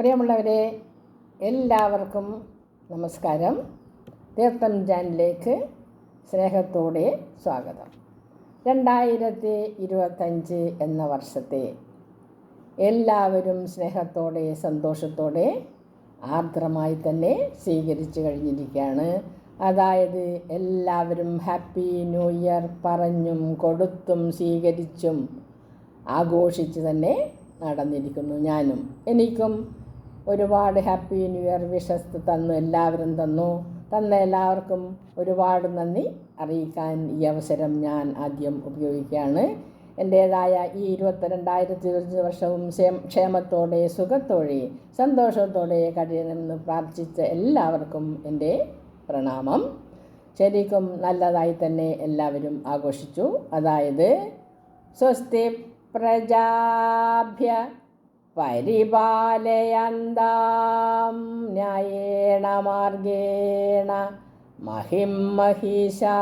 പ്രിയമുള്ളവരെ, എല്ലാവർക്കും നമസ്കാരം. തീർത്ഥം ചാനലിലേക്ക് സ്നേഹത്തോടെ സ്വാഗതം. 2025 എന്ന വർഷത്തെ എല്ലാവരും സ്നേഹത്തോടെ സന്തോഷത്തോടെ ആർദ്രമായി തന്നെ സ്വീകരിച്ചു കഴിഞ്ഞിരിക്കുകയാണ്. അതായത് എല്ലാവരും ഹാപ്പി ന്യൂ ഇയർ പറഞ്ഞും കൊടുത്തും സ്വീകരിച്ചും ആഘോഷിച്ച് തന്നെ നടന്നിരിക്കുന്നു. എനിക്കും ഒരുപാട് ഹാപ്പി ന്യൂ ഇയർ വിഷസ് തന്നു, എല്ലാവരും തന്ന എല്ലാവർക്കും ഒരുപാട് നന്ദി അറിയിക്കാൻ ഈ അവസരം ഞാൻ ആദ്യം ഉപയോഗിക്കുകയാണ്. എൻ്റേതായ ഈ 2025 വർഷവും ക്ഷേമത്തോടെ സുഖത്തോടെ സന്തോഷത്തോടെ കഴിയണമെന്ന് പ്രാർത്ഥിച്ച എല്ലാവർക്കും എൻ്റെ പ്രണാമം. ശരിക്കും നല്ലതായി തന്നെ എല്ലാവരും ആഘോഷിച്ചു. അതായത് സ്വസ്തി പ്രജാഭ്യ പരിപാലയന്താം ന്യായേണ മാർഗേണ മഹിം മഹിഷാ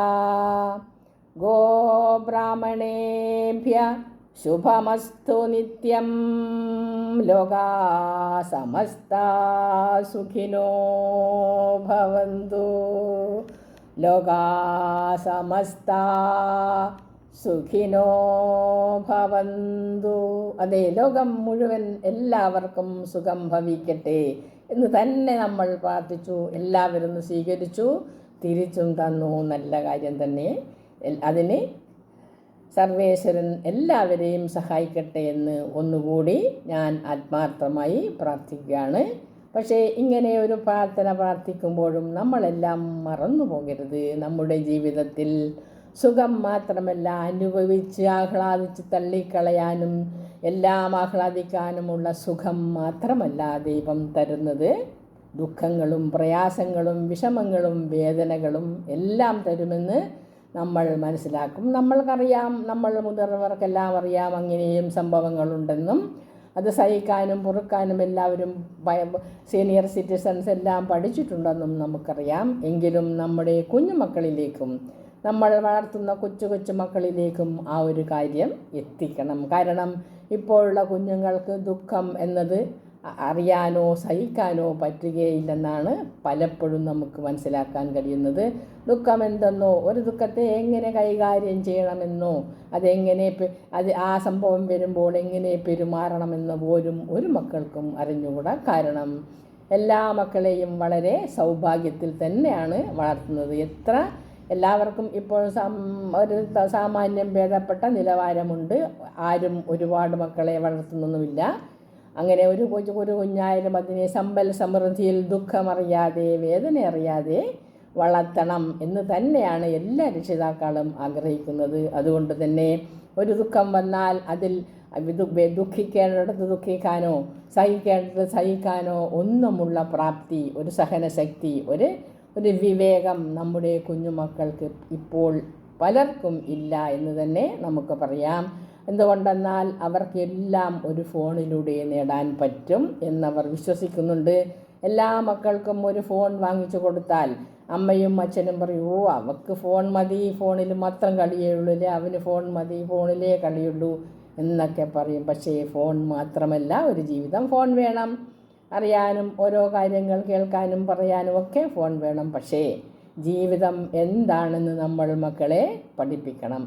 ഗോബ്രാഹ്മണേഭ്യ ശുഭമസ്തു നിത്യം ലോകാ സമസ്താ സുഖിനോ ഭവന്തു. ലോകാ സമസ്താ സുഖിനോ ഭവന്തു. അതെ, ലോകം മുഴുവൻ എല്ലാവർക്കും സുഖം ഭവിക്കട്ടെ എന്ന് തന്നെ നമ്മൾ പ്രാർത്ഥിച്ചു. എല്ലാവരും സ്വീകരിച്ചു, തിരിച്ചും തന്നു. നല്ല കാര്യം തന്നെ. അതിന് സർവേശ്വരൻ എല്ലാവരെയും സഹായിക്കട്ടെ എന്ന് ഒന്നുകൂടി ഞാൻ ആത്മാർത്ഥമായി പ്രാർത്ഥിക്കുകയാണ്. പക്ഷേ ഇങ്ങനെ ഒരു പ്രാർത്ഥിക്കുമ്പോഴും നമ്മളെല്ലാം മറന്നു പോകരുത്. നമ്മുടെ ജീവിതത്തിൽ സുഖം മാത്രമല്ല, അനുഭവിച്ച് ആഹ്ലാദിച്ച് തള്ളിക്കളയാനും എല്ലാം ആഹ്ലാദിക്കാനുമുള്ള സുഖം മാത്രമല്ല ദൈവം തരുന്നത്. ദുഃഖങ്ങളും പ്രയാസങ്ങളും വിഷമങ്ങളും വേദനകളും എല്ലാം തരുമെന്ന് നമ്മൾ മനസ്സിലാക്കും. നമ്മൾക്കറിയാം, നമ്മൾ മുതിർന്നവർക്കെല്ലാം അറിയാം അങ്ങനെയും സംഭവങ്ങളുണ്ടെന്നും അത് സഹിക്കാനും പൊറുക്കാനും എല്ലാവരും സീനിയർ സിറ്റിസൺസ് എല്ലാം പഠിച്ചിട്ടുണ്ടെന്നും നമുക്കറിയാം. എങ്കിലും നമ്മുടെ കുഞ്ഞുമക്കളിലേക്കും നമ്മൾ വളർത്തുന്ന കൊച്ചു മക്കളിലേക്കും ആ ഒരു കാര്യം എത്തിക്കണം. കാരണം ഇപ്പോഴുള്ള കുഞ്ഞുങ്ങൾക്ക് ദുഃഖം എന്നത് അറിയാനോ സഹിക്കാനോ പറ്റുകയില്ലെന്നാണ് പലപ്പോഴും നമുക്ക് മനസ്സിലാക്കാൻ കഴിയുന്നത്. ദുഃഖം എന്തെന്നോ, ഒരു ദുഃഖത്തെ എങ്ങനെ കൈകാര്യം ചെയ്യണമെന്നോ, ആ സംഭവം വരുമ്പോൾ എങ്ങനെ പെരുമാറണമെന്ന് പോലും ഒരു മക്കൾക്കും അറിഞ്ഞുകൂടാ. കാരണം എല്ലാ മക്കളെയും വളരെ സൗഭാഗ്യത്തിൽ തന്നെയാണ് വളർത്തുന്നത്. എല്ലാവർക്കും ഇപ്പോൾ ഒരു സാമാന്യം ഭേദപ്പെട്ട നിലവാരമുണ്ട്. ആരും ഒരുപാട് മക്കളെ വളർത്തുന്നൊന്നുമില്ല. അങ്ങനെ ഒരു കുഞ്ഞായാലും അതിനെ സമ്പൽ സമൃദ്ധിയിൽ ദുഃഖമറിയാതെ വേദന അറിയാതെ വളർത്തണം എന്ന് തന്നെയാണ് എല്ലാ രക്ഷിതാക്കളും ആഗ്രഹിക്കുന്നത്. അതുകൊണ്ട് തന്നെ ഒരു ദുഃഖം വന്നാൽ അതിൽ ദുഃഖിക്കേണ്ടിടത്ത് ദുഃഖിക്കാനോ സഹിക്കേണ്ടത് സഹിക്കാനോ ഒന്നുമുള്ള പ്രാപ്തി, ഒരു സഹനശക്തി, ഒരു വിവേകം നമ്മുടെ കുഞ്ഞുമക്കൾക്ക് ഇപ്പോൾ പലർക്കും ഇല്ല എന്ന് തന്നെ നമുക്ക് പറയാം. എന്തുകൊണ്ടെന്നാൽ അവർക്കെല്ലാം ഒരു ഫോണിലൂടെ നേടാൻ പറ്റും എന്നവർ വിശ്വസിക്കുന്നുണ്ട്. എല്ലാ മക്കൾക്കും ഒരു ഫോൺ വാങ്ങിച്ചു കൊടുത്താൽ അമ്മയും അച്ഛനും പറയും, അവൾക്ക് ഫോൺ മതി, ഫോണിൽ മാത്രം കളിയേ ഉള്ളൂ, അവന് ഫോൺ മതി, ഫോണിലേ കളിയുള്ളൂ എന്നൊക്കെ പറയും. പക്ഷേ ഫോൺ മാത്രമല്ല ഒരു ജീവിതം. ഫോൺ വേണം, അറിയാനും ഓരോ കാര്യങ്ങൾ കേൾക്കാനും പറയാനും ഒക്കെ ഫോൺ വേണം. പക്ഷേ ജീവിതം എന്താണെന്ന് നമ്മൾ മക്കളെ പഠിപ്പിക്കണം.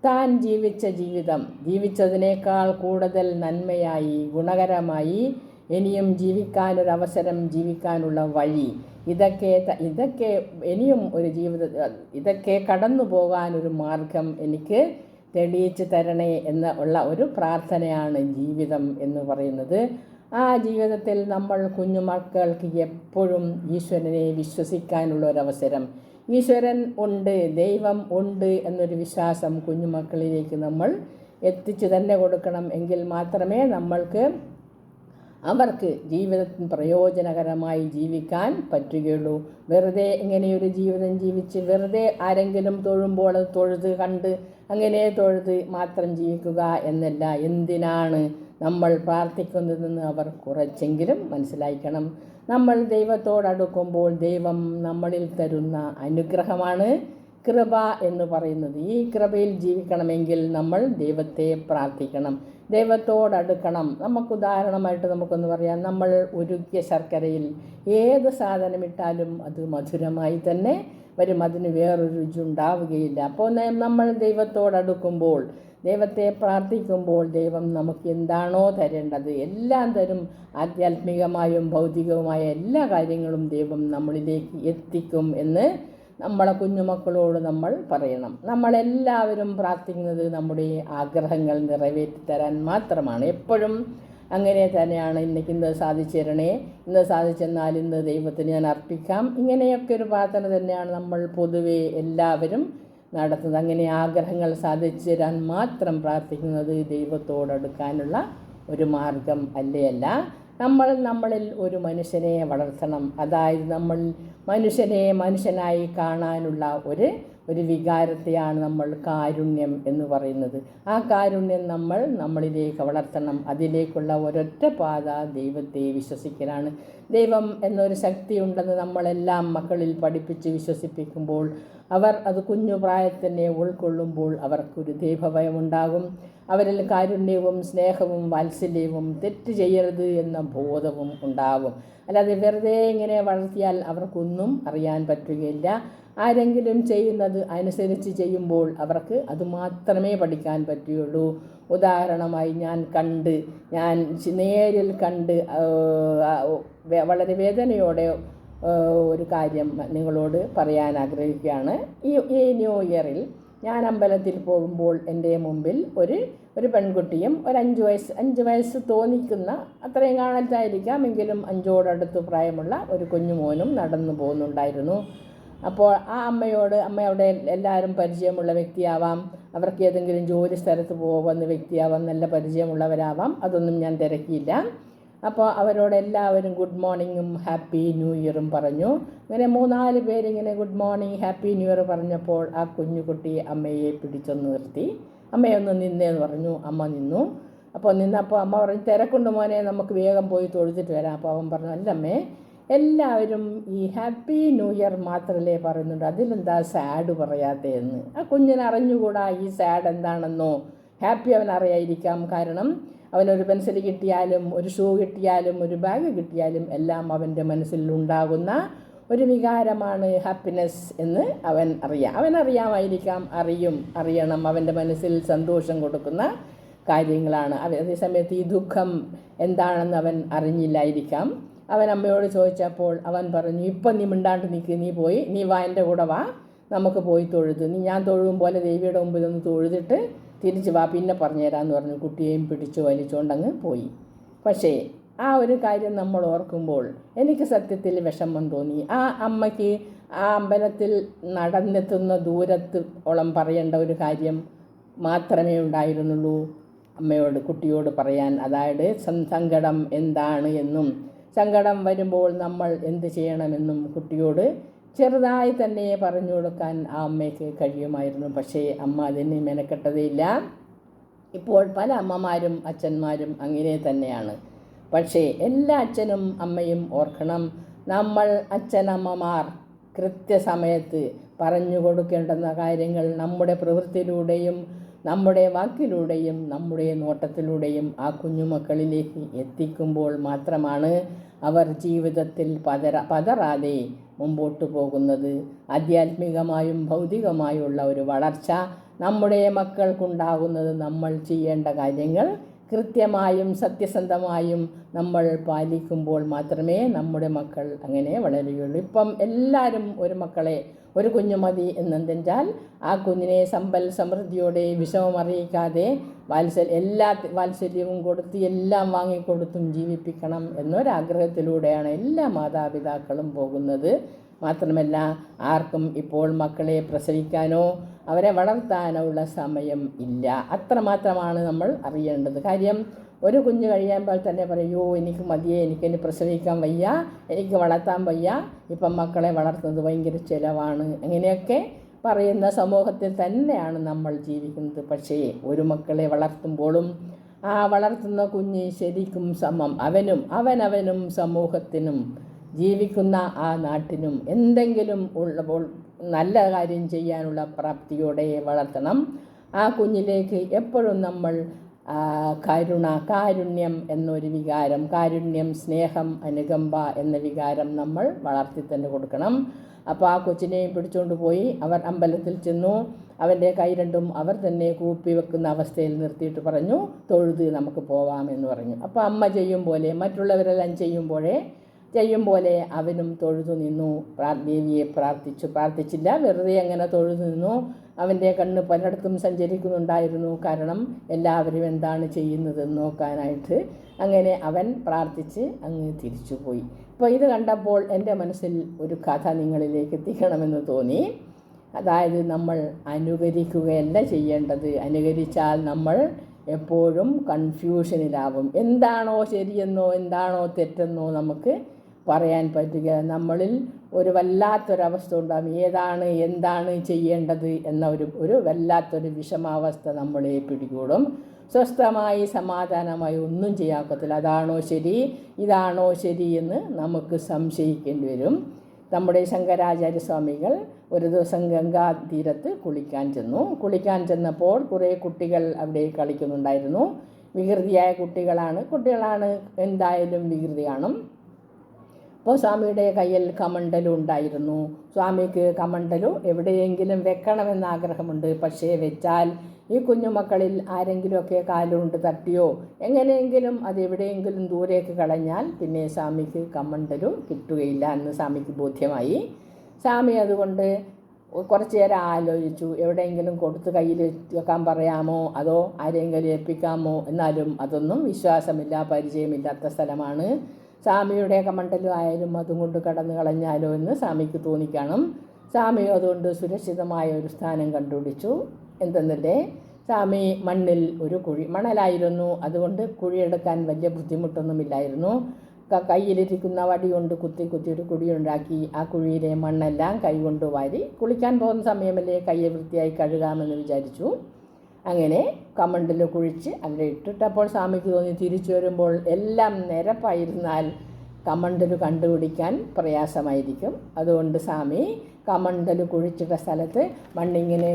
താൻ ജീവിച്ച ജീവിതം ജീവിച്ചതിനേക്കാൾ കൂടുതൽ നന്മയായി ഗുണകരമായി ഇനിയും ജീവിക്കാനൊരവസരം, ജീവിക്കാനുള്ള വഴി, ഇതൊക്കെ ഇനിയും ഒരു ഇതൊക്കെ കടന്നു പോകാനൊരു മാർഗം എനിക്ക് തെളിയിച്ച് തരണേ ഉള്ള ഒരു പ്രാർത്ഥനയാണ് ജീവിതം എന്ന് പറയുന്നത്. ആ ജീവിതത്തിൽ നമ്മൾ കുഞ്ഞുമക്കൾക്ക് എപ്പോഴും ഈശ്വരനെ വിശ്വസിക്കാനുള്ള ഒരവസരം, ഈശ്വരൻ ഉണ്ട്, ദൈവം ഉണ്ട് എന്നൊരു വിശ്വാസം കുഞ്ഞുമക്കളിലേക്ക് നമ്മൾ എത്തിച്ചു തന്നെ കൊടുക്കണം. എങ്കിൽ മാത്രമേ അവർക്ക് ജീവിതത്തിന് പ്രയോജനകരമായി ജീവിക്കാൻ പറ്റുകയുള്ളൂ. വെറുതെ ഇങ്ങനെയൊരു ജീവിതം ജീവിച്ച് വെറുതെ ആരെങ്കിലും തൊഴുമ്പോൾ തൊഴുത് കണ്ട് അങ്ങനെ തൊഴുത് മാത്രം ജീവിക്കുക എന്നല്ല. എന്തിനാണ് നമ്മൾ പ്രാർത്ഥിക്കുന്നതെന്ന് അവർ കുറച്ചെങ്കിലും മനസ്സിലാക്കണം. നമ്മൾ ദൈവത്തോടടുക്കുമ്പോൾ ദൈവം നമ്മളിൽ തരുന്ന അനുഗ്രഹമാണ് കൃപ എന്ന് പറയുന്നത്. ഈ കൃപയിൽ ജീവിക്കണമെങ്കിൽ നമ്മൾ ദൈവത്തെ പ്രാർത്ഥിക്കണം, ദൈവത്തോടടുക്കണം. നമുക്ക് ഉദാഹരണമായിട്ട് നമുക്കൊന്ന് പറയാം, നമ്മൾ ഉരുക്കിയ ശർക്കരയിൽ ഏത് സാധനം ഇട്ടാലും അത് മധുരമായി തന്നെ വരും, അതിന് വേറൊരു രുചി ഉണ്ടാവുകയില്ല. അപ്പോൾ നമ്മൾ ദൈവത്തോടടുക്കുമ്പോൾ, ദൈവത്തെ പ്രാർത്ഥിക്കുമ്പോൾ ദൈവം നമുക്ക് എന്താണോ തരേണ്ടത് എല്ലാം തരും. ആധ്യാത്മികമായും ഭൗതികവുമായ എല്ലാ കാര്യങ്ങളും ദൈവം നമ്മളിലേക്ക് എത്തിക്കും എന്ന് നമ്മളെ കുഞ്ഞുമക്കളോട് നമ്മൾ പറയണം. നമ്മളെല്ലാവരും പ്രാർത്ഥിക്കുന്നത് നമ്മുടെ ആഗ്രഹങ്ങൾ നിറവേറ്റി തരാൻ മാത്രമാണ്. എപ്പോഴും അങ്ങനെ തന്നെയാണ്. ഇന്ന് സാധിച്ചു തരണേ, ഇന്ന് സാധിച്ചെന്നാൽ ഇന്ന് ദൈവത്തിന് ഞാൻ അർപ്പിക്കാം. ഇങ്ങനെയൊക്കെ ഒരു പ്രാർത്ഥന തന്നെയാണ് നമ്മൾ പൊതുവെ എല്ലാവരും നടത്തുന്നത്. അങ്ങനെ ആഗ്രഹങ്ങൾ സാധിച്ചു തരാൻ മാത്രം പ്രാർത്ഥിക്കുന്നത് ദൈവത്തോടടുക്കാനുള്ള ഒരു മാർഗം അല്ല. നമ്മളിൽ ഒരു മനുഷ്യനെ വളർത്തണം. അതായത് നമ്മൾ മനുഷ്യനെ മനുഷ്യനായി കാണാനുള്ള ഒരു വികാരത്തെയാണ് നമ്മൾ കാരുണ്യം എന്ന് പറയുന്നത്. ആ കാരുണ്യം നമ്മളിലേക്ക് വളർത്തണം. അതിലേക്കുള്ള ഒരൊറ്റ പാത ദൈവത്തെ വിശ്വസിക്കലാണ്. ദൈവം എന്നൊരു ശക്തി ഉണ്ടെന്ന് നമ്മളെല്ലാം മക്കളിൽ പഠിപ്പിച്ച് വിശ്വസിപ്പിക്കുമ്പോൾ അവർ അത് കുഞ്ഞു പ്രായത്തിനെ ഉൾക്കൊള്ളുമ്പോൾ അവർക്കൊരു ദൈവഭയമുണ്ടാകും. അവരിൽ കാരുണ്യവും സ്നേഹവും വാത്സല്യവും തെറ്റ് ചെയ്യരുത് എന്ന ബോധവും ഉണ്ടാകും. അല്ലാതെ വെറുതെ ഇങ്ങനെ വളർത്തിയാൽ അവർക്കൊന്നും അറിയാൻ പറ്റുകയില്ല. ആരെങ്കിലും ചെയ്യുന്നത് അനുസരിച്ച് ചെയ്യുമ്പോൾ അവർക്ക് അതുമാത്രമേ പഠിക്കാൻ പറ്റുകയുള്ളൂ. ഉദാഹരണമായി ഞാൻ നേരിൽ കണ്ട് വളരെ വേദനയോടെ ഒരു കാര്യം നിങ്ങളോട് പറയാൻ ആഗ്രഹിക്കുകയാണ്. ഈ ന്യൂ ഇയറിൽ ഞാൻ അമ്പലത്തിൽ പോകുമ്പോൾ എൻ്റെ മുമ്പിൽ ഒരു പെൺകുട്ടിയും ഒരു 5 വയസ്സ് തോന്നിക്കുന്ന, അത്രയും കാണത്തായിരിക്കാം എങ്കിലും 5ഓടടുത്ത് പ്രായമുള്ള ഒരു കുഞ്ഞുമോനും നടന്നു പോകുന്നുണ്ടായിരുന്നു. അപ്പോൾ ആ അമ്മ അവിടെ എല്ലാവരും പരിചയമുള്ള വ്യക്തിയാവാം, അവർക്ക് ഏതെങ്കിലും ജോലി സ്ഥലത്ത് പോകുന്ന വ്യക്തിയാവാം, നല്ല പരിചയമുള്ളവരാവാം, അതൊന്നും ഞാൻ തിരക്കിയില്ല. അപ്പോൾ അവരോട് എല്ലാവരും ഗുഡ് മോർണിംഗും ഹാപ്പി ന്യൂ ഇയറും പറഞ്ഞു. ഇങ്ങനെ 3-4 പേരിങ്ങനെ good morning happy new year പറഞ്ഞപ്പോൾ ആ കുഞ്ഞുകുട്ടി അമ്മയെ പിടിച്ചൊന്ന് നിർത്തി. അമ്മയൊന്ന് നിന്നേന്ന് പറഞ്ഞു. അമ്മ നിന്നു. അപ്പോൾ നിന്നപ്പോൾ അമ്മ പറഞ്ഞു, തിരക്കുണ്ട് മോനെ, നമുക്ക് വേഗം പോയി തൊഴുതിട്ട് വരാം. അപ്പോൾ അവൻ പറഞ്ഞു, അല്ലമ്മേ, എല്ലാവരും ഈ ഹാപ്പി ന്യൂ ഇയർ മാത്രമല്ലേ പറയുന്നുണ്ട്, അതിലെന്താ സാഡ് പറയാത്തതെന്ന്. ആ കുഞ്ഞിന് അറിഞ്ഞുകൂടാ ഈ സാഡ് എന്താണെന്നോ. ഹാപ്പി അവനറിയായിരിക്കാം. കാരണം അവനൊരു പെൻസിൽ കിട്ടിയാലും ഒരു ഷൂ കിട്ടിയാലും ഒരു ബാഗ് കിട്ടിയാലും എല്ലാം അവൻ്റെ മനസ്സിൽ ഉണ്ടാകുന്ന ഒരു വികാരമാണ് ഹാപ്പിനെസ് എന്ന് അവനറിയാമായിരിക്കാം. അറിയണം, അവൻ്റെ മനസ്സിൽ സന്തോഷം കൊടുക്കുന്ന കാര്യങ്ങളാണ്. അതേസമയത്ത് ഈ ദുഃഖം എന്താണെന്ന് അവൻ അറിഞ്ഞില്ലായിരിക്കാം. അവൻ അമ്മയോട് ചോദിച്ചപ്പോൾ അവൻ പറഞ്ഞു, ഇപ്പം നീ മിണ്ടാണ്ട് നിൽക്ക്, നീ വാ, എൻ്റെ കൂടെ വാ, നമുക്ക് പോയി തൊഴുത്, ഞാൻ തൊഴും പോലെ ദേവിയുടെ മുമ്പിൽ ഒന്ന് തൊഴുതിട്ട് തിരിച്ച് വാ, പിന്നെ പറഞ്ഞുതരാമെന്ന് പറഞ്ഞു. കുട്ടിയെയും പിടിച്ചു വലിച്ചുകൊണ്ടങ്ങ് പോയി. പക്ഷേ ആ ഒരു കാര്യം നമ്മൾ ഓർക്കുമ്പോൾ എനിക്ക് സത്യത്തിൽ വിഷമം തോന്നി. ആ അമ്മയ്ക്ക് ആ അമ്പലത്തിൽ നടന്നെത്തുന്ന ദൂരത്തോളം പറയേണ്ട ഒരു കാര്യം മാത്രമേ ഉണ്ടായിരുന്നുള്ളൂ കുട്ടിയോട് പറയാൻ. അതായത് സങ്കടം എന്താണ് എന്നും സങ്കടം വരുമ്പോൾ നമ്മൾ എന്ത് ചെയ്യണമെന്നും കുട്ടിയോട് ചെറുതായി തന്നെ പറഞ്ഞു കൊടുക്കാൻ ആ അമ്മയ്ക്ക് കഴിയുമായിരുന്നു. പക്ഷേ അമ്മ അതിന് മെനക്കെട്ടതേയില്ല. ഇപ്പോൾ പല അമ്മമാരും അച്ഛന്മാരും അങ്ങനെ തന്നെയാണ്. പക്ഷേ എല്ലാ അച്ഛനും അമ്മയും ഓർക്കണം, നമ്മൾ അച്ഛനമ്മമാർ കൃത്യസമയത്ത് പറഞ്ഞു കൊടുക്കേണ്ടുന്ന കാര്യങ്ങൾ നമ്മുടെ പ്രവൃത്തിയിലൂടെയും നമ്മുടെ വാക്കിലൂടെയും നമ്മുടെ നോട്ടത്തിലൂടെയും ആ കുഞ്ഞുമക്കളിലേക്ക് എത്തിക്കുമ്പോൾ മാത്രമാണ് അവർ ജീവിതത്തിൽ പതറാതെ മുമ്പോട്ട് പോകുന്നത്. ആധ്യാത്മികമായും ഭൗതികമായുള്ള ഒരു വളർച്ച നമ്മുടെ മക്കൾക്കുണ്ടാകുന്നത് നമ്മൾ ചെയ്യേണ്ട കാര്യങ്ങൾ കൃത്യമായും സത്യസന്ധമായും നമ്മൾ പാലിക്കുമ്പോൾ മാത്രമേ നമ്മുടെ മക്കൾ അങ്ങനെ വളരുകയുള്ളൂ. ഇപ്പം എല്ലാവരും ഒരു കുഞ്ഞു മതി എന്നെന്നാൽ ആ കുഞ്ഞിനെ സമ്പൽ സമൃദ്ധിയോടെ വിഷമമറിയിക്കാതെ എല്ലാ വാത്സല്യവും കൊടുത്ത് എല്ലാം വാങ്ങിക്കൊടുത്തും ജീവിപ്പിക്കണം എന്നൊരാഗ്രഹത്തിലൂടെയാണ് എല്ലാ മാതാപിതാക്കളും പോകുന്നത്. മാത്രമല്ല ആർക്കും ഇപ്പോൾ മക്കളെ പ്രസവിക്കാനോ അവരെ വളർത്താനോ ഉള്ള സമയം ഇല്ല. അത്രമാത്രമാണ് നമ്മൾ അറിയേണ്ടത്. കാര്യം ഒരു കുഞ്ഞ് കഴിയുമ്പോൾ തന്നെ പറയൂ, എനിക്ക് മതിയേ, എനിക്കിനി പ്രസവിക്കാൻ വയ്യ, എനിക്ക് വളർത്താൻ വയ്യ, ഇപ്പം മക്കളെ വളർത്തുന്നത് ഭയങ്കര ചിലവാണ്, അങ്ങനെയൊക്കെ പറയുന്ന സമൂഹത്തിൽ തന്നെയാണ് നമ്മൾ ജീവിക്കുന്നത്. പക്ഷേ ഒരു മക്കളെ വളർത്തുമ്പോഴും ആ വളർത്തുന്ന കുഞ്ഞ് ശരിക്കും സമം അവനും സമൂഹത്തിനും ജീവിക്കുന്ന ആ നാട്ടിനും എന്തെങ്കിലും ഉള്ളപ്പോൾ നല്ല കാര്യം ചെയ്യാനുള്ള പ്രാപ്തിയോടെ വളർത്തണം. ആ കുഞ്ഞിലേക്ക് എപ്പോഴും നമ്മൾ കാരുണ്യം എന്നൊരു വികാരം, കാരുണ്യം, സ്നേഹം, അനുകമ്പ എന്ന വികാരം നമ്മൾ വളർത്തി തന്നെ കൊടുക്കണം. അപ്പോൾ ആ കൊച്ചിനെയും പിടിച്ചുകൊണ്ട് പോയി അവർ അമ്പലത്തിൽ ചെന്നു. അവൻ്റെ കൈ രണ്ടും അവർ തന്നെ കൂപ്പി വെക്കുന്ന അവസ്ഥയിൽ നിർത്തിയിട്ട് പറഞ്ഞു, തൊഴുത് നമുക്ക് പോവാമെന്ന് പറഞ്ഞു. അപ്പോൾ അമ്മ ചെയ്യും പോലെ, മറ്റുള്ളവരെല്ലാം ചെയ്യും പോലെ അവനും തൊഴുതു നിന്നു. ദേവിയെ പ്രാർത്ഥിച്ചില്ല, വെറുതെ അങ്ങനെ തൊഴുതു നിന്നു. അവൻ്റെ കണ്ണ് പലയിടത്തും സഞ്ചരിക്കുന്നുണ്ടായിരുന്നു, കാരണം എല്ലാവരും എന്താണ് ചെയ്യുന്നതെന്ന് നോക്കാനായിട്ട്. അങ്ങനെ അവൻ പ്രാർത്ഥിച്ച് അങ്ങ് തിരിച്ചുപോയി. അപ്പോൾ ഇത് കണ്ടപ്പോൾ എൻ്റെ മനസ്സിൽ ഒരു കഥ നിങ്ങളിലേക്ക് എത്തിക്കണമെന്ന് തോന്നി. അതായത് നമ്മൾ അനുകരിക്കുകയല്ല ചെയ്യേണ്ടത്. അനുകരിച്ചാൽ നമ്മൾ എപ്പോഴും കൺഫ്യൂഷനിലാവും. എന്താണോ ശരിയെന്നോ എന്താണോ തെറ്റെന്നോ നമുക്ക് പറയാൻ പറ്റുക. നമ്മളിൽ ഒരു വല്ലാത്തൊരവസ്ഥ ഉണ്ടാകും. എന്താണ് ചെയ്യേണ്ടത് എന്ന ഒരു വല്ലാത്തൊരു വിഷമാവസ്ഥ നമ്മളെ പിടികൂടും. സ്വസ്ഥമായി സമാധാനമായി ഒന്നും ചെയ്യാക്കത്തില്ല. അതാണോ ശരി, ഇതാണോ ശരി എന്ന് നമുക്ക് സംശയിക്കേണ്ടി വരും. നമ്മുടെ ശങ്കരാചാര്യ സ്വാമികൾ ഒരു ദിവസം ഗംഗാ തീരത്ത് കുളിക്കാൻ ചെന്നപ്പോൾ കുറേ കുട്ടികൾ അവിടെ കളിക്കുന്നുണ്ടായിരുന്നു. വികൃതിയായ കുട്ടികളാണ്, എന്തായാലും വികൃതി കാണും. അപ്പോൾ സ്വാമിയുടെ കയ്യിൽ കമണ്ടലു ഉണ്ടായിരുന്നു. സ്വാമിക്ക് കമണ്ടലു എവിടെയെങ്കിലും വെക്കണമെന്ന് ആഗ്രഹമുണ്ട്. പക്ഷേ വെച്ചാൽ ഈ കുഞ്ഞുമക്കളിൽ ആരെങ്കിലുമൊക്കെ കാലുകൊണ്ട് തട്ടിയോ എങ്ങനെയെങ്കിലും അത് എവിടെയെങ്കിലും ദൂരേക്ക് കളഞ്ഞാൽ പിന്നെ സ്വാമിക്ക് കമണ്ടലു കിട്ടുകയില്ല എന്ന് സ്വാമിക്ക് ബോധ്യമായി. സ്വാമി അതുകൊണ്ട് കുറച്ച് നേരം ആലോചിച്ചു. എവിടെയെങ്കിലും കൊടുത്ത് കയ്യിൽ വെക്കാൻ പറയാമോ അതോ ആരെങ്കിലും ഏൽപ്പിക്കാമോ? എന്നാലും അതൊന്നും വിശ്വാസമില്ല, പരിചയമില്ലാത്ത സ്ഥലമാണ്. സ്വാമിയുടെ കമണ്ടലു ആയാലും അതും കൊണ്ട് കടന്നു കളഞ്ഞാലോ എന്ന് സ്വാമിക്ക് തോന്നിക്കണം. സ്വാമി അതുകൊണ്ട് സുരക്ഷിതമായ ഒരു സ്ഥാനം കണ്ടുപിടിച്ചു. എന്തെന്നല്ലേ, സ്വാമി മണ്ണിൽ ഒരു മണലായിരുന്നു. അതുകൊണ്ട് കുഴിയെടുക്കാൻ വലിയ ബുദ്ധിമുട്ടൊന്നുമില്ലായിരുന്നു. കയ്യിലിരിക്കുന്ന വടി കൊണ്ട് കുത്തി ഒരു കുഴിയുണ്ടാക്കി ആ കുഴിയിലെ മണ്ണെല്ലാം കൈകൊണ്ട് വാരി കുളിക്കാൻ പോകുന്ന സമയമല്ലേ കയ്യെ വൃത്തിയായി കഴുകാമെന്ന് വിചാരിച്ചു. അങ്ങനെ കമണ്ടൽ കുഴിച്ച് അവിടെ ഇട്ടിട്ടപ്പോൾ സ്വാമിക്ക് തോന്നി തിരിച്ചു വരുമ്പോൾ എല്ലാം നിരപ്പായിരുന്നാൽ കമണ്ടൽ കണ്ടുപിടിക്കാൻ പ്രയാസമായിരിക്കും. അതുകൊണ്ട് സ്വാമി കമണ്ടൽ കുഴിച്ചിട്ട സ്ഥലത്ത് മണ്ണിങ്ങനെ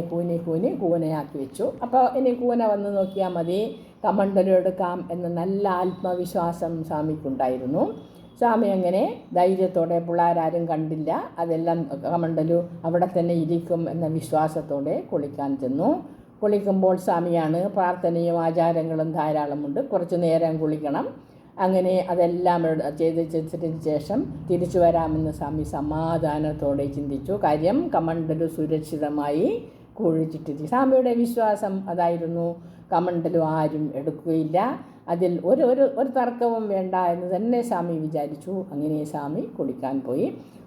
കൂനയാക്കി വെച്ചു. അപ്പോൾ ഇനി കൂന വന്ന് നോക്കിയാൽ മതി, കമണ്ടലെടുക്കാം എന്ന നല്ല ആത്മവിശ്വാസം സ്വാമിക്കുണ്ടായിരുന്നു. സ്വാമി അങ്ങനെ ധൈര്യത്തോടെ, പിള്ളേരാരും കണ്ടില്ല, അതെല്ലാം കമണ്ടലു അവിടെ തന്നെ ഇരിക്കും എന്ന വിശ്വാസത്തോടെ കുളിക്കാൻ ചെന്നു. കുളിക്കുമ്പോൾ സ്വാമിയാണ്, പ്രാർത്ഥനയും ആചാരങ്ങളും ധാരാളമുണ്ട്, കുറച്ച് നേരം കുളിക്കണം. അങ്ങനെ അതെല്ലാം ചെയ്തതിന് ശേഷം തിരിച്ചു വരാമെന്ന് സ്വാമി സമാധാനത്തോടെ ചിന്തിച്ചു. കാര്യം കമണ്ടലു സുരക്ഷിതമായി കുഴിച്ചിട്ടിരിക്കും. സ്വാമിയുടെ വിശ്വാസം അതായിരുന്നു, കമണ്ടലു ആരും എടുക്കുകയില്ല, അതിൽ ഒരു തർക്കവും വേണ്ട എന്ന് തന്നെ സ്വാമി വിചാരിച്ചു. അങ്ങനെ സ്വാമി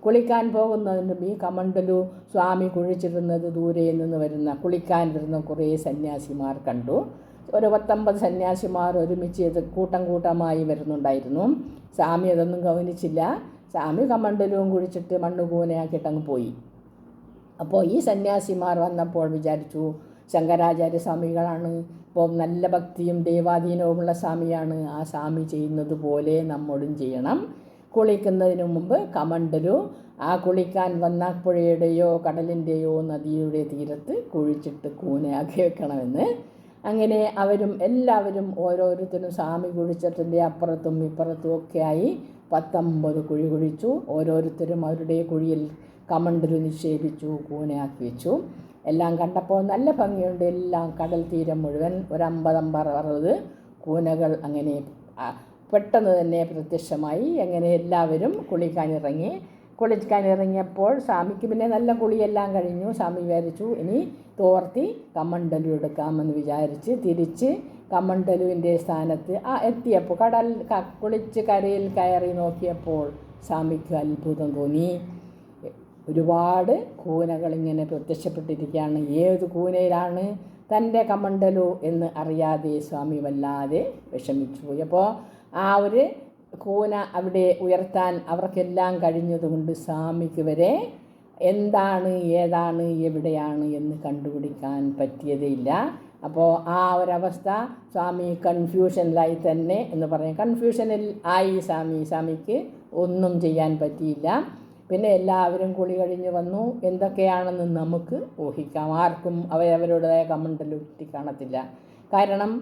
കുളിക്കാൻ പോകുന്നതിനും ഈ കമണ്ടലു സ്വാമി കുഴിച്ചിരുന്നത് ദൂരെ നിന്ന് കുളിക്കാൻ വരുന്ന കുറേ സന്യാസിമാർ കണ്ടു. ഒരു 19 സന്യാസിമാർ ഒരുമിച്ച് കൂട്ടമായി വരുന്നുണ്ടായിരുന്നു. സ്വാമി അതൊന്നും ഗൗനിച്ചില്ല. സ്വാമി കമണ്ടലും കുഴിച്ചിട്ട് മണ്ണ് കൂനയാക്കിയിട്ടങ്ങ് പോയി. അപ്പോൾ ഈ സന്യാസിമാർ വന്നപ്പോൾ വിചാരിച്ചു, ശങ്കരാചാര്യ സ്വാമികളാണ്, ഇപ്പോൾ നല്ല ഭക്തിയും ദൈവാധീനവുമുള്ള സ്വാമിയാണ്, ആ സ്വാമി ചെയ്യുന്നത് പോലെ നമ്മളും ചെയ്യണം. കുളിക്കുന്നതിന് മുമ്പ് കമണ്ടലു ആ കുളിക്കാൻ വന്ന പുഴയുടെയോ കടലിൻ്റെയോ നദിയുടെ തീരത്ത് കുഴിച്ചിട്ട് കൂനയാക്കി വെക്കണമെന്ന്. അങ്ങനെ എല്ലാവരും ഓരോരുത്തരും സ്വാമി കുഴിച്ചിട്ടിൻ്റെ അപ്പുറത്തും ഇപ്പുറത്തും ഒക്കെയായി 19 കുഴി കുഴിച്ചു. ഓരോരുത്തരും അവരുടെ കുഴിയിൽ കമണ്ടലു നിക്ഷേപിച്ചു, കൂനയാക്കി വെച്ചു. എല്ലാം കണ്ടപ്പോൾ നല്ല ഭംഗിയുണ്ട്. എല്ലാം കടൽ തീരം മുഴുവൻ ഒരു 50-60 കൂനകൾ അങ്ങനെ പെട്ടെന്ന് തന്നെ പ്രത്യക്ഷമായി. അങ്ങനെ എല്ലാവരും കുളിക്കാനിറങ്ങിയപ്പോൾ സ്വാമിക്ക് പിന്നെ നല്ല കുളിയെല്ലാം കഴിഞ്ഞു. സ്വാമി വിചാരിച്ചു ഇനി തോർത്തി കമണ്ടലു എടുക്കാമെന്ന് വിചാരിച്ച് തിരിച്ച് കമണ്ടലുവിൻ്റെ സ്ഥാനത്ത് എത്തിയപ്പോൾ കുളിച്ച് കരയിൽ കയറി നോക്കിയപ്പോൾ സ്വാമിക്ക് അത്ഭുതം തോന്നി. ഒരുപാട് കൂനകളിങ്ങനെ പ്രത്യക്ഷപ്പെട്ടിരിക്കുകയാണ്. ഏത് കൂനയിലാണ് തൻ്റെ കമണ്ടലു എന്ന് അറിയാതെ സ്വാമി വല്ലാതെ വിഷമിച്ചു പോയി. അപ്പോൾ ആ ഒരു കൂന അവിടെ ഉയർത്താൻ അവർക്കെല്ലാം കഴിഞ്ഞതുകൊണ്ട് സ്വാമിക്ക് വരെ എന്താണ്, ഏതാണ്, എവിടെയാണ് എന്ന് കണ്ടുപിടിക്കാൻ പറ്റിയതേയില്ല. അപ്പോൾ ആ ഒരവസ്ഥ സ്വാമി കൺഫ്യൂഷനിലായി തന്നെ എന്ന് പറയും. കൺഫ്യൂഷനിൽ ആയി സ്വാമിക്ക് ഒന്നും ചെയ്യാൻ പറ്റിയില്ല. പിന്നെ എല്ലാവരും കുളി കഴിഞ്ഞ് വന്നു. എന്തൊക്കെയാണെന്ന് നമുക്ക് ഊഹിക്കാം. ആർക്കും അവരവരുടേതായ കമണ്ടലുറ്റി കാണത്തില്ല. കാരണം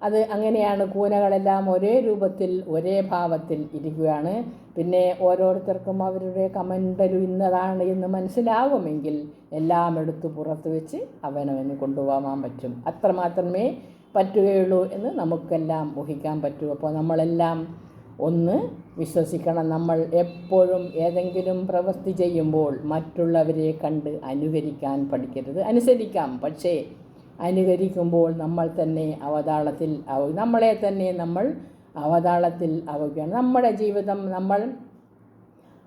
അത് അങ്ങനെയാണ്. കൂനകളെല്ലാം ഒരേ രൂപത്തിൽ ഒരേ ഭാവത്തിൽ ഇരിക്കുകയാണ്. പിന്നെ ഓരോരുത്തർക്കും അവരുടെ കമണ്ടലു ഇന്നതാണ് എന്ന് മനസ്സിലാവുമെങ്കിൽ എല്ലാം എടുത്ത് പുറത്ത് വെച്ച് അവനവന് കൊണ്ടുപോകാൻ പറ്റും. അത്രമാത്രമേ പറ്റുകയുള്ളൂ എന്ന് നമുക്കെല്ലാം ഊഹിക്കാൻ പറ്റൂ. അപ്പോൾ നമ്മളെല്ലാം ഒന്ന് വിശ്വസിക്കണം. നമ്മൾ എപ്പോഴും ഏതെങ്കിലും പ്രവൃത്തി ചെയ്യുമ്പോൾ മറ്റുള്ളവരെ കണ്ട് അനുകരിക്കാൻ പഠിക്കരുത്. അനുസരിക്കാം, പക്ഷേ അനുകരിക്കുമ്പോൾ നമ്മൾ തന്നെ അവതാളത്തിൽ നമ്മളെ തന്നെ നമ്മൾ അവതാളത്തിൽ ആവുകയാണ്. നമ്മുടെ ജീവിതം നമ്മൾ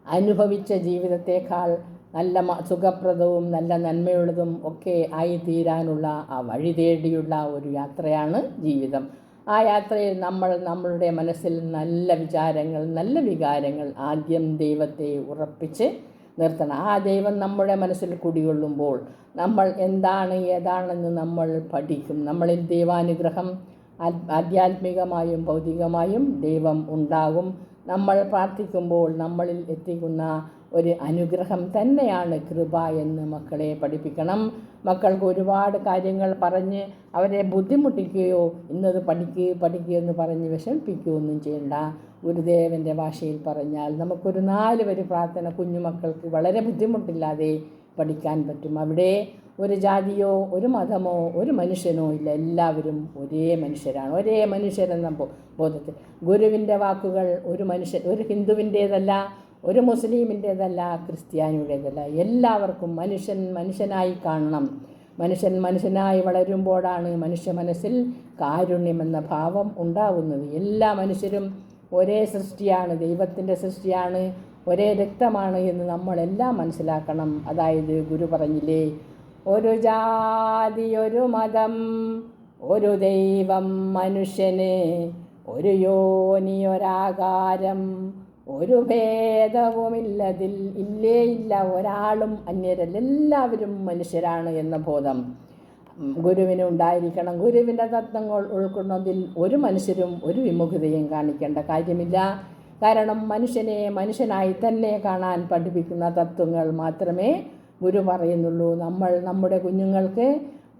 അനുഭവിച്ച ജീവിതത്തേക്കാൾ നല്ല സുഖപ്രദവും നല്ല നന്മയുള്ളതും ഒക്കെ ആയിത്തീരാനുള്ള ആ വഴി തേടിയുള്ള ഒരു യാത്രയാണ് ജീവിതം. ആ യാത്രയിൽ നമ്മൾ നമ്മളുടെ മനസ്സിൽ നല്ല വിചാരങ്ങൾ, നല്ല വികാരങ്ങൾ ആദ്യം ദൈവത്തെ ഉറപ്പിച്ച് നിർത്തണം. ആ ദൈവം നമ്മുടെ മനസ്സിൽ കുടികൊള്ളുമ്പോൾ നമ്മൾ എന്താണ് ഏതാണെന്ന് നമ്മൾ പഠിക്കും. നമ്മളിൽ ദൈവാനുഗ്രഹം ആധ്യാത്മികമായും ഭൗതികമായും ദൈവം ഉണ്ടാകും. നമ്മൾ പ്രാർത്ഥിക്കുമ്പോൾ നമ്മളിൽ എത്തിക്കുന്ന ഒരു അനുഗ്രഹം തന്നെയാണ് കൃപ എന്ന് മക്കളെ പഠിപ്പിക്കണം. മക്കൾക്ക് ഒരുപാട് കാര്യങ്ങൾ പറഞ്ഞ് അവരെ ബുദ്ധിമുട്ടിക്കുകയോ ഇന്നത് പഠിക്കുക എന്ന് പറഞ്ഞ് വിഷമിപ്പിക്കുകയൊന്നും ചെയ്യണ്ട. ഗുരുദേവൻ്റെ ഭാഷയിൽ പറഞ്ഞാൽ നമുക്കൊരു 4 വരി പ്രാർത്ഥന കുഞ്ഞുമക്കൾക്ക് വളരെ ബുദ്ധിമുട്ടില്ലാതെ പഠിക്കാൻ പറ്റും. അവിടെ ഒരു ജാതിയോ ഒരു മതമോ ഒരു മനുഷ്യനോ ഇല്ല. എല്ലാവരും ഒരേ മനുഷ്യരാണ്. ഒരേ മനുഷ്യരെന്ന ബോധത്തിൽ ഗുരുവിൻ്റെ വാക്കുകൾ ഒരു ഹിന്ദുവിൻ്റേതല്ല, ഒരു മുസ്ലിമിൻ്റേതല്ല, ക്രിസ്ത്യാനിയുടേതല്ല. എല്ലാവർക്കും മനുഷ്യനായി കാണണം. മനുഷ്യനായി വളരുമ്പോഴാണ് മനുഷ്യ മനസ്സിൽ കാരുണ്യമെന്ന ഭാവം ഉണ്ടാവുന്നത്. എല്ലാ മനുഷ്യരും ഒരേ സൃഷ്ടിയാണ്, ദൈവത്തിൻ്റെ സൃഷ്ടിയാണ്, ഒരേ രക്തമാണ് എന്ന് നമ്മളെല്ലാം മനസ്സിലാക്കണം. അതായത് ഗുരു പറഞ്ഞില്ലേ, ഒരു ജാതി ഒരു മതം ഒരു ദൈവം മനുഷ്യന്, ഒരു യോനി ഒരാകാരം ഒരു ഭേദവുമില്ലതിൽ ഇല്ല ഒരാളും അന്യരല്ല, എല്ലാവരും മനുഷ്യരാണ് എന്ന ബോധം ഗുരുവിന് ഉണ്ടായിരിക്കണം. ഗുരുവിൻ്റെ തത്വങ്ങൾ ഉൾക്കൊള്ളുന്നതിൽ ഒരു മനുഷ്യരും ഒരു വിമുഖതയും കാണിക്കേണ്ട കാര്യമില്ല. കാരണം മനുഷ്യനെ മനുഷ്യനായി തന്നെ കാണാൻ പഠിപ്പിക്കുന്ന തത്വങ്ങൾ മാത്രമേ ഗുരു പറയുന്നുള്ളൂ. നമ്മൾ നമ്മുടെ കുഞ്ഞുങ്ങൾക്ക്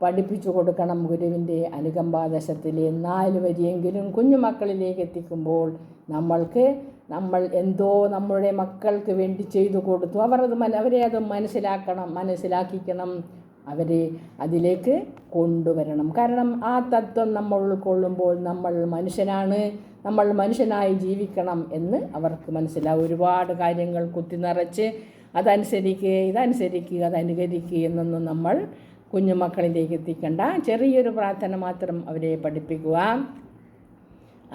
പഠിപ്പിച്ചു കൊടുക്കണം. ഗുരുവിൻ്റെ അനുകമ്പാദശത്തിലെ 4 വരിയെങ്കിലും കുഞ്ഞുമക്കളിലേക്ക് എത്തിക്കുമ്പോൾ നമ്മൾ എന്തോ നമ്മുടെ മക്കൾക്ക് വേണ്ടി ചെയ്തു കൊടുത്തു. അവരെ അത് മനസ്സിലാക്കിക്കണം, അവരെ അതിലേക്ക് കൊണ്ടുവരണം. കാരണം ആ തത്വം നമ്മൾ ഉൾക്കൊള്ളുമ്പോൾ നമ്മൾ മനുഷ്യനാണ്, നമ്മൾ മനുഷ്യനായി ജീവിക്കണം എന്ന് അവർക്ക് മനസ്സിലാവും. ഒരുപാട് കാര്യങ്ങൾ കുത്തിനിറച്ച് ഇതനുസരിക്കുക അതനുകരിക്കുക എന്നൊന്നും നമ്മൾ കുഞ്ഞുമക്കളിലേക്ക് എത്തിക്കണ്ട. ചെറിയൊരു പ്രാർത്ഥന മാത്രം അവരെ പഠിപ്പിക്കുക.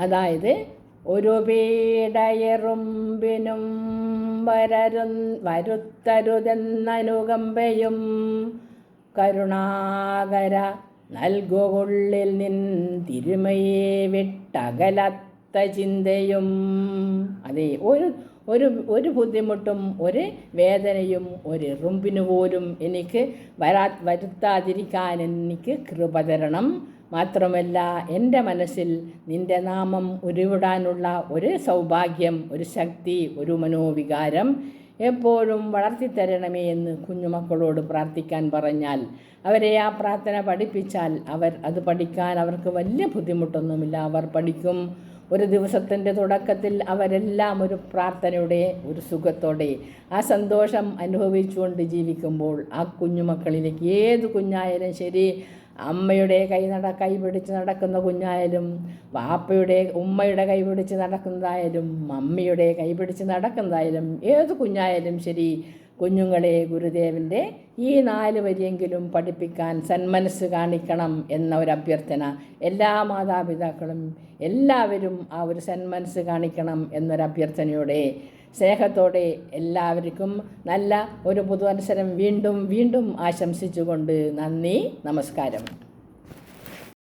അതായത് ഒരു പീഡയെറുമ്പിനും വരുത്തരുതെന്നനുകമ്പയും കരുണാകര നൽകുള്ളിൽ നിൻ തിരുമയെ വിട്ടകലത്ത ചിന്തയും. അതെ, ഒരു ബുദ്ധിമുട്ടും ഒരു വേദനയും ഒരു എറുമ്പിന് പോലും എനിക്ക് വരുത്താതിരിക്കാൻ എനിക്ക് കൃപ തരണം. മാത്രമല്ല എൻ്റെ മനസ്സിൽ നിൻ്റെ നാമം ഉരുവിടാനുള്ള ഒരു സൗഭാഗ്യം, ഒരു ശക്തി, ഒരു മനോവികാരം എപ്പോഴും വളർത്തിത്തരണമേ എന്ന് കുഞ്ഞുമക്കളോട് പ്രാർത്ഥിക്കാൻ പറഞ്ഞാൽ, അവരെ ആ പ്രാർത്ഥന പഠിപ്പിച്ചാൽ അത് പഠിക്കാൻ അവർക്ക് വലിയ ബുദ്ധിമുട്ടൊന്നുമില്ല. അവർ പഠിക്കും. ഒരു ദിവസത്തിൻ്റെ തുടക്കത്തിൽ അവരെല്ലാം ഒരു പ്രാർത്ഥനയുടെ ഒരു സുഖത്തോടെ ആ സന്തോഷം അനുഭവിച്ചുകൊണ്ട് ജീവിക്കുമ്പോൾ ആ കുഞ്ഞുമക്കളിലേക്ക് ഏത് കുഞ്ഞായാലും ശരി, അമ്മയുടെ കൈ പിടിച്ച് നടക്കുന്ന കുഞ്ഞായാലും ഉമ്മയുടെ കൈ പിടിച്ച് നടക്കുന്നതായാലും മമ്മിയുടെ കൈ പിടിച്ച് നടക്കുന്നതായാലും ഏത് കുഞ്ഞായാലും ശരി, കുഞ്ഞുങ്ങളെ ഗുരുദേവൻ്റെ ഈ 4 വരിയെങ്കിലും പഠിപ്പിക്കാൻ സന്മനസ് കാണിക്കണം എന്ന ഒരു അഭ്യർത്ഥന. എല്ലാ മാതാപിതാക്കളും എല്ലാവരും ആ ഒരു സന്മനസ് കാണിക്കണം എന്നൊരഭ്യർത്ഥനയോടെ സ്നേഹത്തോടെ എല്ലാവർക്കും നല്ല ഒരു പുതുവത്സരം വീണ്ടും ആശംസിച്ചുകൊണ്ട് നന്ദി, നമസ്കാരം.